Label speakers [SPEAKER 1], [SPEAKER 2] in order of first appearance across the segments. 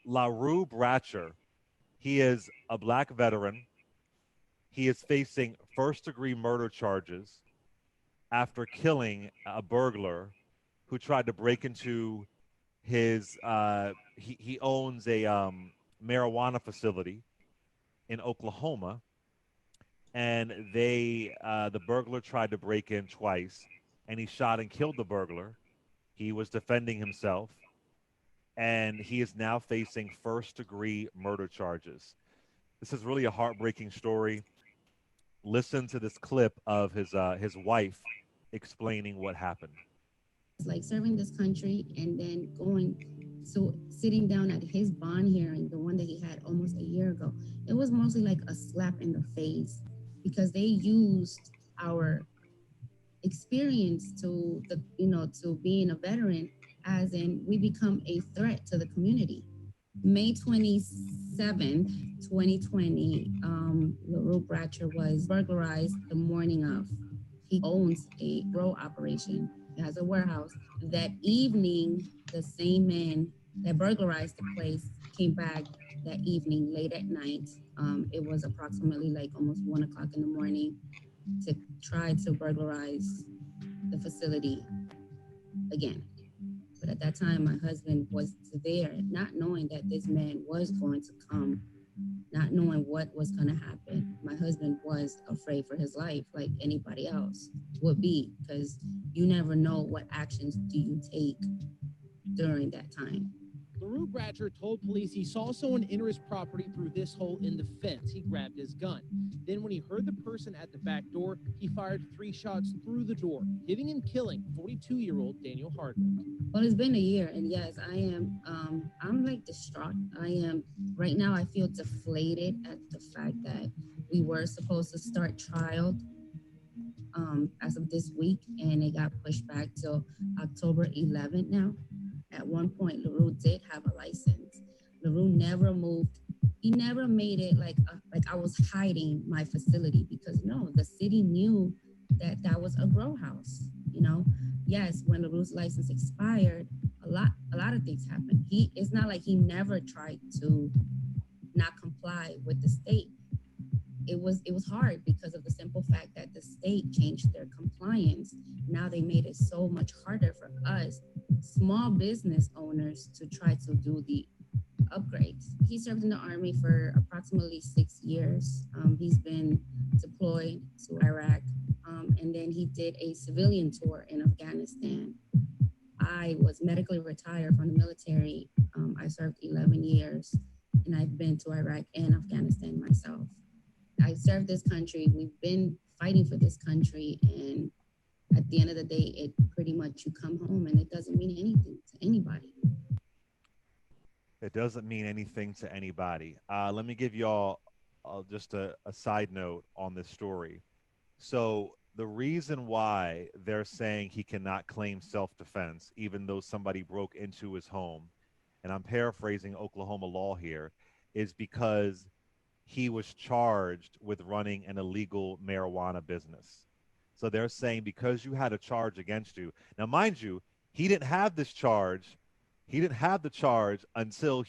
[SPEAKER 1] LaRue Bratcher, he is a black veteran. He is facing first-degree murder charges after killing a burglar who tried to break into his. He owns a marijuana facility in Oklahoma, and the burglar tried to break in twice, and he shot and killed the burglar. He was defending himself, and he is now facing first-degree murder charges. This is really a heartbreaking story. Listen to this clip of his wife explaining what happened.
[SPEAKER 2] It's like serving this country and then going, so sitting down at his bond hearing, the one that he had almost a year ago, it was mostly like a slap in the face because they used our experience to the, to being a veteran, as in we become a threat to the community. May 27th, 2020, LaRue Bratcher was burglarized the morning of. He owns a grow operation. He has a warehouse. That evening, the same man that burglarized the place came back that evening late at night. It was approximately like almost 1 o'clock in the morning to try to burglarize the facility again. But at that time, my husband was there, not knowing that this man was going to come, not knowing what was going to happen. My husband was afraid for his life, like anybody else would be, because you never know what actions do you take during that time.
[SPEAKER 3] LaRue Bratcher told police he saw someone enter his property through this hole in the fence. He grabbed his gun. Then when he heard the person at the back door, he fired 3 shots through the door, hitting and killing 42-year-old Daniel Hardwick.
[SPEAKER 2] Well, it's been a year, and yes, I'm like distraught. I am, right now, I feel deflated at the fact that we were supposed to start trial as of this week, and it got pushed back till October 11th now. At one point, LaRue did have a license. LaRue never moved. He never made it like I was hiding my facility, because no, the city knew that that was a grow house. Yes, when LaRue's license expired, a lot of things happened. It's not like he never tried to not comply with the state. It was hard because of the simple fact that the state changed their compliance. Now they made it so much harder for us small business owners to try to do the upgrades. He served in the Army for approximately 6 years. He's been deployed to Iraq, and then he did a civilian tour in Afghanistan. I was medically retired from the military. I served 11 years, and I've been to Iraq and Afghanistan myself. I served this country. We've been fighting for this country, and at the end of the day, it pretty much, you come home and it doesn't mean anything to anybody.
[SPEAKER 1] It doesn't mean anything to anybody. Let me give y'all just a side note on this story. So the reason why they're saying he cannot claim self-defense, even though somebody broke into his home, and I'm paraphrasing Oklahoma law here, is because he was charged with running an illegal marijuana business. So they're saying because you had a charge against you. Now, mind you, he didn't have this charge. He didn't have the charge until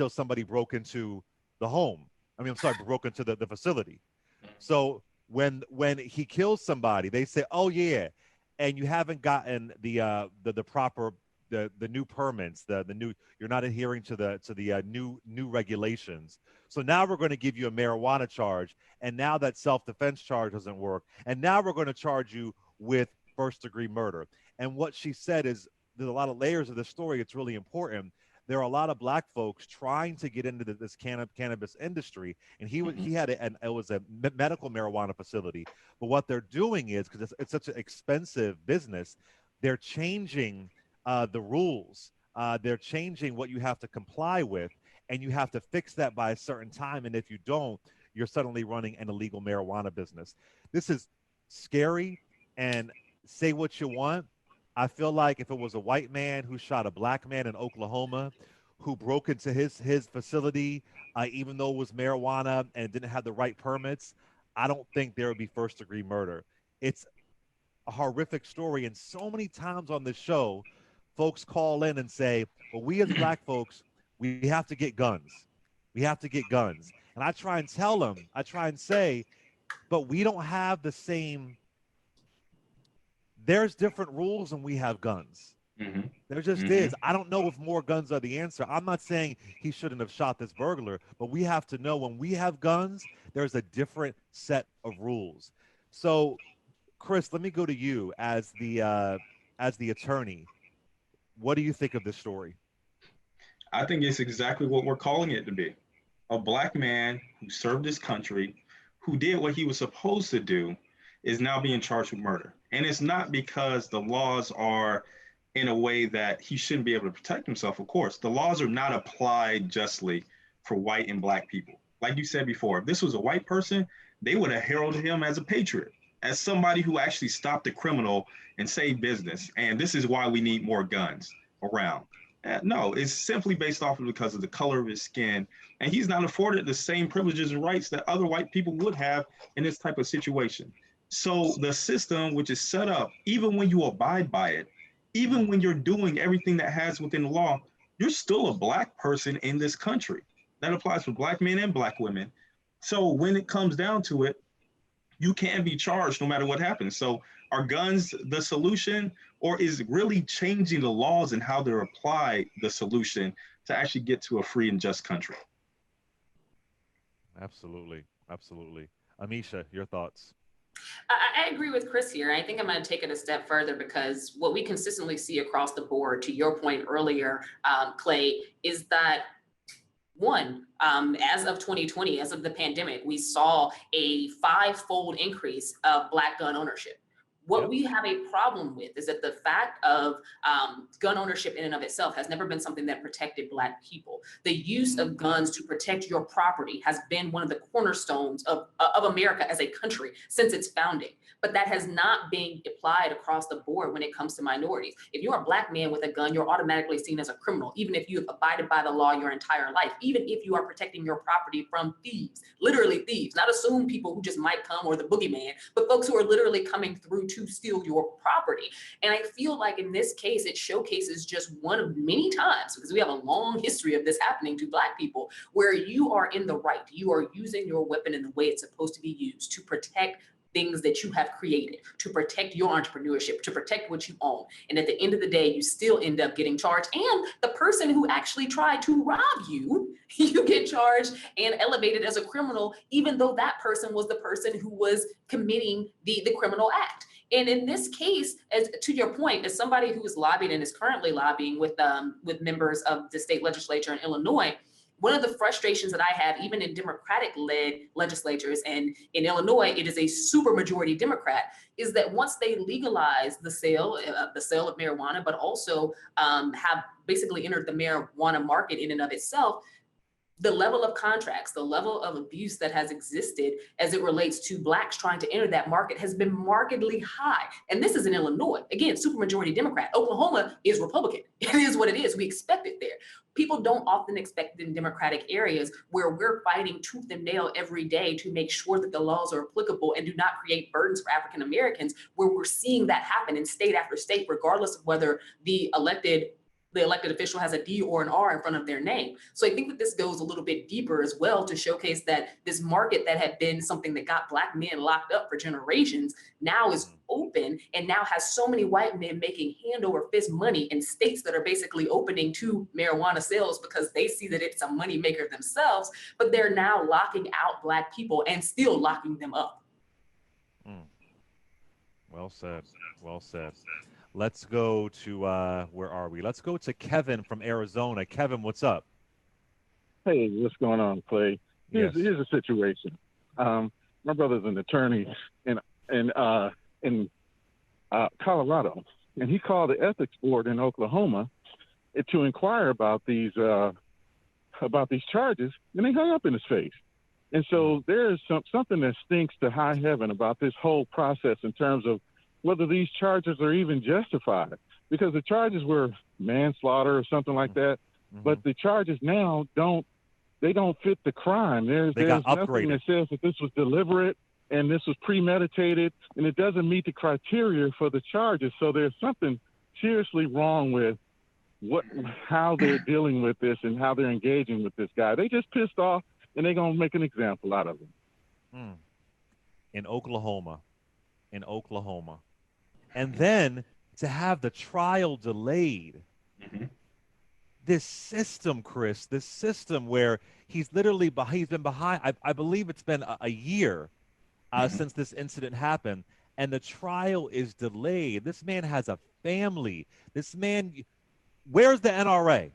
[SPEAKER 1] somebody broke into the home. I mean, I'm sorry, broke into the facility. So when he kills somebody, they say, "Oh yeah," and you haven't gotten the proper the new permits, the new, you're not adhering to the new regulations. So now we're going to give you a marijuana charge, and now that self defense charge doesn't work, and now we're going to charge you with first degree murder. And what she said is there's a lot of layers of the story. It's really important. There are a lot of black folks trying to get into this cannabis industry, and he had it was a medical marijuana facility. But what they're doing is, because it's such an expensive business, they're changing the rules. They're changing what you have to comply with, and you have to fix that by a certain time. And if you don't, you're suddenly running an illegal marijuana business. This is scary. And say what you want, I feel like if it was a white man who shot a black man in Oklahoma, who broke into his facility, even though it was marijuana and didn't have the right permits, I don't think there would be first degree murder. It's a horrific story, and so many times on this show, folks call in and say, "Well, we as black folks, We have to get guns. We have to get guns. And I try and tell them, I try and say, but we don't have the same. There's different rules and we have guns.
[SPEAKER 4] Mm-hmm.
[SPEAKER 1] There just
[SPEAKER 4] Mm-hmm.
[SPEAKER 1] is. I don't know if more guns are the answer. I'm not saying he shouldn't have shot this burglar, but we have to know when we have guns, there's a different set of rules. So, Chris, let me go to you as the attorney. What do you think of this story?
[SPEAKER 4] I think it's exactly what we're calling it to be. A black man who served his country, who did what he was supposed to do, is now being charged with murder. And it's not because the laws are in a way that he shouldn't be able to protect himself. Of course, the laws are not applied justly for white and black people. Like you said before, if this was a white person, they would have heralded him as a patriot, as somebody who actually stopped the criminal and saved business. And this is why we need more guns around. No, it's simply based off of because of the color of his skin. And he's not afforded the same privileges and rights that other white people would have in this type of situation. So the system, which is set up, even when you abide by it, even when you're doing everything that has within the law, you're still a black person in this country. That applies for black men and black women. So when it comes down to it, you can be charged no matter what happens. So are guns the solution, or is really changing the laws and how they're applied the solution to actually get to a free and just country?
[SPEAKER 1] Absolutely. Absolutely. Amisha, your thoughts?
[SPEAKER 5] I agree with Chris here. I think I'm going to take it a step further because what we consistently see across the board, to your point earlier, Clay, is that one, as of 2020, as of the pandemic, we saw a 5-fold increase of Black gun ownership. What we have a problem with is that the fact of gun ownership in and of itself has never been something that protected Black people. The use of guns to protect your property has been one of the cornerstones of America as a country since its founding. But that has not been applied across the board when it comes to minorities. If you're a Black man with a gun, you're automatically seen as a criminal, even if you have abided by the law your entire life, even if you are protecting your property from thieves, literally thieves, not assume people who just might come or the boogeyman, but folks who are literally coming through to steal your property. And I feel like in this case, it showcases just one of many times, because we have a long history of this happening to Black people, where you are in the right. You are using your weapon in the way it's supposed to be used to protect things that you have created, to protect your entrepreneurship, to protect what you own. And at the end of the day, you still end up getting charged. And the person who actually tried to rob you, you get charged and elevated as a criminal, even though that person was the person who was committing the criminal act. And in this case, as to your point, as somebody who is lobbying and is currently lobbying with members of the state legislature in Illinois, one of the frustrations that I have, even in Democratic-led legislatures, and in Illinois, it is a super majority Democrat, is that once they legalize the sale of marijuana, but also have basically entered the marijuana market in and of itself, the level of contracts, the level of abuse that has existed as it relates to Blacks trying to enter that market has been markedly high. And this is in Illinois. Again, supermajority Democrat. Oklahoma is Republican. It is what it is. We expect it there. People don't often expect it in Democratic areas where we're fighting tooth and nail every day to make sure that the laws are applicable and do not create burdens for African Americans, where we're seeing that happen in state after state, regardless of whether the elected official has a D or an R in front of their name. So I think that this goes a little bit deeper as well to showcase that this market that had been something that got Black men locked up for generations now is open and now has so many white men making hand over fist money in states that are basically opening to marijuana sales because they see that it's a money maker themselves, but they're now locking out Black people and still locking them up.
[SPEAKER 1] Well said. Well said. Let's go to, where are we? Let's go to Kevin from Arizona. Kevin, what's up?
[SPEAKER 6] Hey, what's going on, Clay? Here's a situation. My brother's an attorney in Colorado, and he called the ethics board in Oklahoma to inquire about these charges, and they hung up in his face. And so there is something that stinks to high heaven about this whole process in terms of whether these charges are even justified, because the charges were manslaughter or something like that, but the charges now don't fit the crime. There's nothing that says that this was deliberate and this was premeditated, and it doesn't meet the criteria for the charges. So there's something seriously wrong with how they're dealing with this and how they're engaging with this guy. They just pissed off and they're gonna make an example out of him.
[SPEAKER 1] Mm. In Oklahoma, and then to have the trial delayed.
[SPEAKER 4] Mhm.
[SPEAKER 1] This system, Chris, this system where he's literally he's been behind. I believe it's been a year
[SPEAKER 4] Mhm.
[SPEAKER 1] since this incident happened, and the trial is delayed. This man has a family. This man, where's the NRA?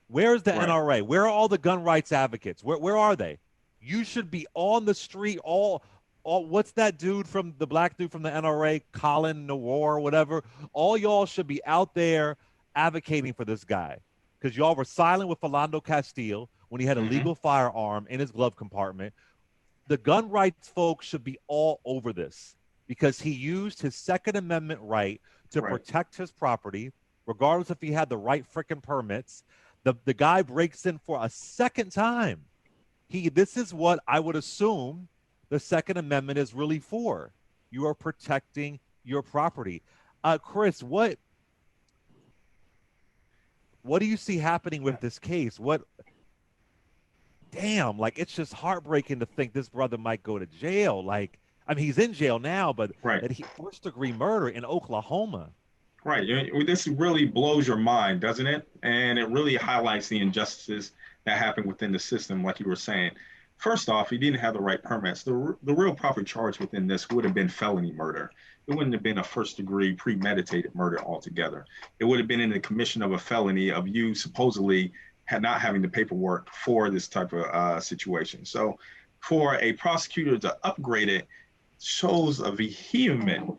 [SPEAKER 1] Where's the
[SPEAKER 4] Right.
[SPEAKER 1] NRA? Where are all the gun rights advocates? Where are they? You should be on the street. All what's that dude from the black dude from the NRA, Colin Noor or whatever? All y'all should be out there advocating for this guy because y'all were silent with Philando Castile when he had a
[SPEAKER 4] Mhm.
[SPEAKER 1] legal firearm in his glove compartment. The gun rights folks should be all over this because he used his Second Amendment right to
[SPEAKER 4] Right.
[SPEAKER 1] protect his property, regardless if he had the right freaking permits. The guy breaks in for a second time. This is what I would assume the Second Amendment is really for. You are protecting your property. Chris, what do you see happening with this case? What damn, like it's just heartbreaking to think this brother might go to jail. Like, I mean, he's in jail now, but
[SPEAKER 4] Right.
[SPEAKER 1] that he first degree murder in Oklahoma.
[SPEAKER 4] Right. This really blows your mind, doesn't it? And it really highlights the injustices that happen within the system, like you were saying. First off, he didn't have the right permits. The real proper charge within this would have been felony murder. It wouldn't have been a first degree premeditated murder altogether. It would have been in the commission of a felony of you supposedly not having the paperwork for this type of situation. So for a prosecutor to upgrade it shows a vehement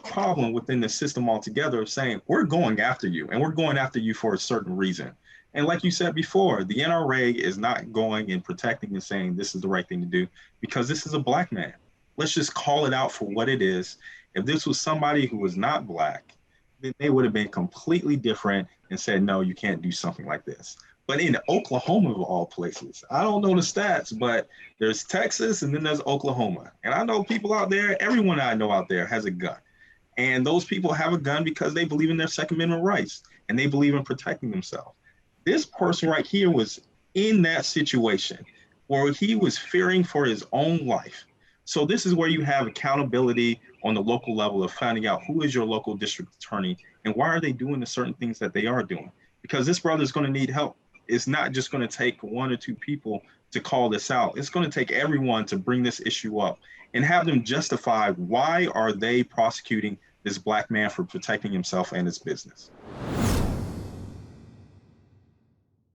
[SPEAKER 4] problem within the system altogether of saying we're going after you and we're going after you for a certain reason. And like you said before, the NRA is not going and protecting and saying this is the right thing to do because this is a black man. Let's just call it out for what it is. If this was somebody who was not black, then they would have been completely different and said, no, you can't do something like this. But in Oklahoma, of all places, I don't know the stats, but there's Texas and then there's Oklahoma. And I know people out there, everyone I know out there has a gun. And those people have a gun because they believe in their Second Amendment rights and they believe in protecting themselves. This person right here was in that situation where he was fearing for his own life. So this is where you have accountability on the local level of finding out who is your local district attorney and why are they doing the certain things that they are doing. Because this brother is going to need help. It's not just going to take one or two people to call this out. It's going to take everyone to bring this issue up and have them justify why are they prosecuting this black man for protecting himself and his business.